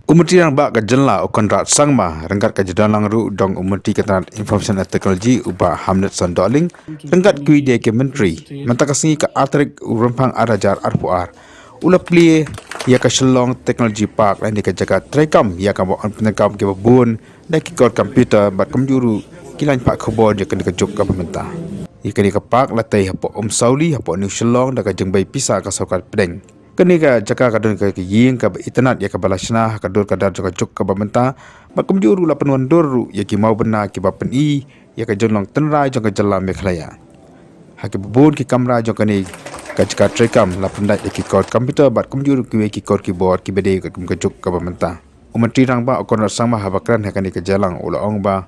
Myntri Rangbah ke jenla ukon rat sangma renggat ke jedalang ru dong Myntri Ketenaga Information and Technology ubah Hamlet Sandoling renggat kui dia ke menteri mentakasngi ke atrik rempang arajar arpuar ula Plie ia ke Shillong Technology Park lain ke jaga trekam ia ke bawa penegam ke babun dan ke kod komputer bat kemjuru kilan pak kebor dia kena kejuk ke pemerintah ia kena ke park latai hapo Umsawli hapo New Shillong dan ke jengbai pisah ke saukat pedeng kenika jaka kadun ke ying ka internet ya ka balasna ka dor kadar jaka juk ka bamenta makum juru la penwan dor ya ki mau bena ki bapen I ya ka jonlong tenrai jaka jala mekhlaya ha ki bubun ki kamera jaka ni ka jaka trekam la pendai ya ki kod komputer bat kum juru ki kod keyboard ki bede ka juk ka bamenta Myntri Rangbah okon sama habakran ha kani ka jalang ula ong ba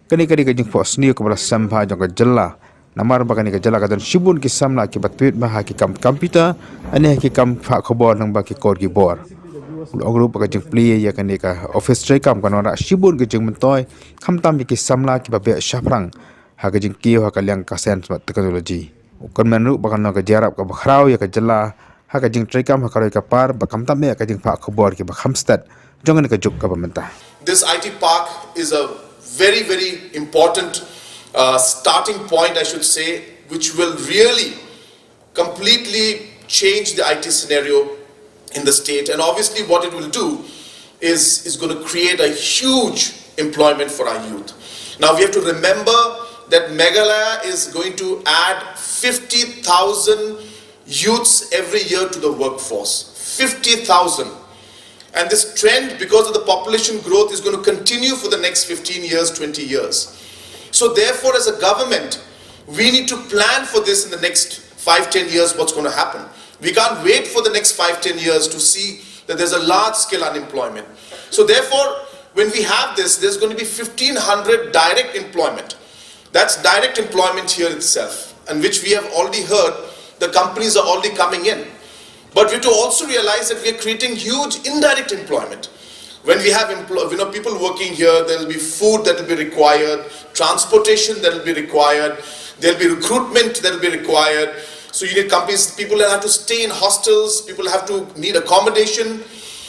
kenika ka jing fos ni ka balas samha jaka jala namar bakani ke jala kadon shibun ki samla ki batwit ma ha ki kam komputer ane ki kam fa khobor nang ba ki kor ki bor ul baka jing Plie ya kan ka office tray kam kan ora shibun ki jing mentoy kham tam ki samla ki babe shaprang ha ka jing ki ha ka liang ka sen technology kon menru baka no ka jarap ka bakhrau ya ka jala ha ka jing tray kam ha ka par ba kam tam ya ka jing fa khobor ki ba khamstat jongan ka juk ka bamenta. This IT park is a very important starting point, I should say, which will really completely change the IT scenario in the state. And obviously what it will do is going to create a huge employment for our youth. Now we have to remember that Meghalaya is going to add 50,000 youths every year to the workforce. 50,000. And this trend, because of the population growth, is going to continue for the next 15 years, 20 years. So therefore, as a government, we need to plan for this in the next 5-10 years, what's going to happen. We can't wait for the next 5-10 years to see that there's a large scale unemployment. So therefore, when we have this, there's going to be 1,500 direct employment. That's direct employment here itself, and which we have already heard, the companies are already coming in. But we have to also realize that we are creating huge indirect employment. When we have people working here, there will be food that will be required, transportation that will be required, there will be recruitment that will be required. So you need companies, people have to stay in hostels, people have to need accommodation.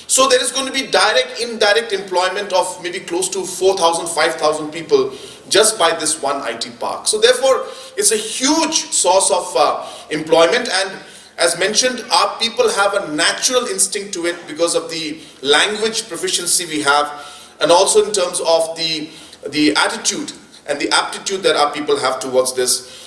So there is going to be direct, indirect employment of maybe close to 4,000, 5,000 people just by this one IT park. So therefore, it's a huge source of employment, and as mentioned, our people have a natural instinct to it because of the language proficiency we have, and also in terms of the attitude and the aptitude that our people have towards this.